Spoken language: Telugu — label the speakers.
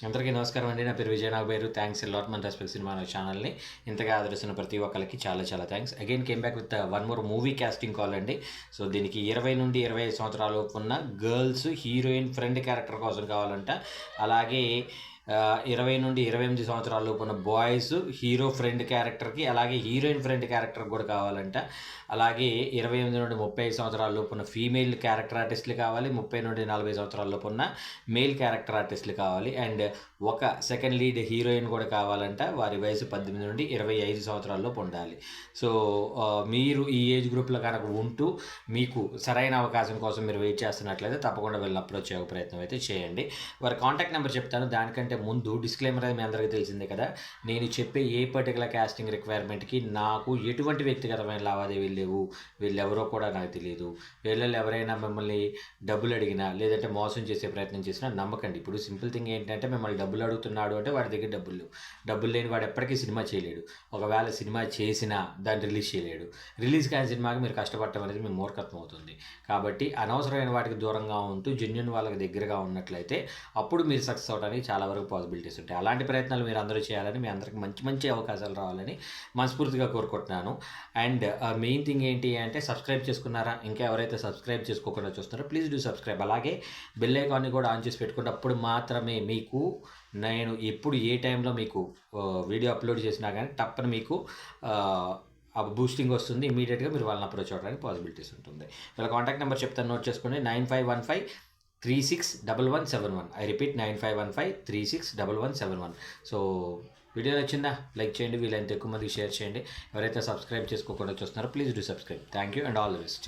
Speaker 1: అందరికీ నమస్కారం అండి. నా పేరు Vijay Nagaberu. Thanks a lot మన రెస్పెక్ట్ సినిమా ఛానల్ని ఇంతగా ఆదరిస్తున్న ప్రతి ఒక్కరికి చాలా చాలా thanks. Again came back with one more movie casting call అండి. సో దీనికి 20 నుండి 25 సంవత్సరాలు ఉన్న గర్ల్స్ హీరోయిన్ ఫ్రెండ్ క్యారెక్టర్ కోసం కావాలంట. అలాగే 20 నుండి 28 సంవత్సరాల లోపున్న బాయ్స్ హీరో ఫ్రెండ్ క్యారెక్టర్కి, అలాగే హీరోయిన్ ఫ్రెండ్ క్యారెక్టర్కి కూడా కావాలంట. అలాగే 28 నుండి 35 సంవత్సరాల లోపున్న ఫీమేల్ క్యారెక్టర్ ఆర్టిస్టులు కావాలి. 30 నుండి 40 సంవత్సరాల లోపున్న మేల్ క్యారెక్టర్ ఆర్టిస్టులు కావాలి. అండ్ ఒక సెకండ్ లీడ్ హీరోయిన్ కూడా కావాలంట. వారి వయసు 18 నుండి 25 సంవత్సరాల్లోపు ఉండాలి. సో మీరు ఈ ఏజ్ గ్రూప్లో కనుక ఉంటూ మీకు సరైన అవకాశం కోసం మీరు వెయిట్ చేస్తున్నట్లయితే తప్పకుండా వీళ్ళని అప్రోచ్ అయ్యే ప్రయత్నం అయితే చేయండి. వారి కాంటాక్ట్ నెంబర్ చెప్తాను. దానికంటే ముందు డిస్క్లైమర్ అది మీ అందరికీ తెలిసిందే కదా. నేను చెప్పే ఏ పర్టికులర్ కాస్టింగ్ రిక్వైర్మెంట్కి నాకు ఎటువంటి వ్యక్తిగతమైన లావాదేవీలు లేవు. వీళ్ళెవరో కూడా నాకు తెలియదు. వీళ్ళల్లో ఎవరైనా మిమ్మల్ని డబ్బులు అడిగినా లేదంటే మోసం చేసే ప్రయత్నం చేసినా నమ్మకండి. ఇప్పుడు సింపుల్ థింగ్ ఏంటంటే మిమ్మల్ని డబ్బులు అడుగుతున్నాడు అంటే వాడి దగ్గర డబ్బులు లేని వాడు ఎప్పటికీ సినిమా చేయలేడు. ఒకవేళ సినిమా చేసినా దాన్ని రిలీజ్ చేయలేడు. రిలీజ్ కాని సినిమాకి మీరు కష్టపడటం అనేది మీ మూర్ఖత్వం అవుతుంది. కాబట్టి అనవసరమైన వాటికి దూరంగా ఉంటూ జెన్యున్ వాళ్ళకి దగ్గరగా ఉన్నట్లయితే అప్పుడు మీరు సక్సెస్ అవడానికి చాలా వరకు పాసిబిలిటీస్ ఉంటాయి. అలాంటి ప్రయత్నాలు మీరు అందరూ చేయాలని, మీ అందరికి మంచి మంచి అవకాశాలు రావాలని మనస్ఫూర్తిగా కోరుకుంటున్నాను. అండ్ మెయిన్ థింగ్ ఏంటి అంటే సబ్స్క్రైబ్ చేసుకున్నారా? ఇంకా ఎవరైతే సబ్స్క్రైబ్ చేసుకోకుండా చూస్తున్నారో ప్లీజ్ డూ సబ్స్క్రైబ్. అలాగే బెల్ ఐకాన్ని కూడా ఆన్ చేసి పెట్టుకుంటే అప్పుడు మాత్రమే మీకు నేను ఎప్పుడు ఏ టైంలో మీకు వీడియో అప్లోడ్ చేసినా కానీ తప్పని మీకు బూస్టింగ్ వస్తుంది. ఇమీడియట్గా మీరు వాళ్ళని అప్రోచ్ అవ్వడానికి పాసిబిలిటీస్ ఉంటుంది. వీళ్ళ కాంటాక్ట్ నెంబర్ చెప్తాను, నోట్ చేసుకోండి. 9515361171. I repeat 9515361171. సో వీడియో నచ్చిందా? లైక్ చేయండి. వీలైనంత ఎక్కువ మందికి షేర్ చేయండి. ఎవరైతే సబ్స్క్రైబ్ చేసుకోకుండా చూస్తున్నారో please do subscribe. Thank you and all the best.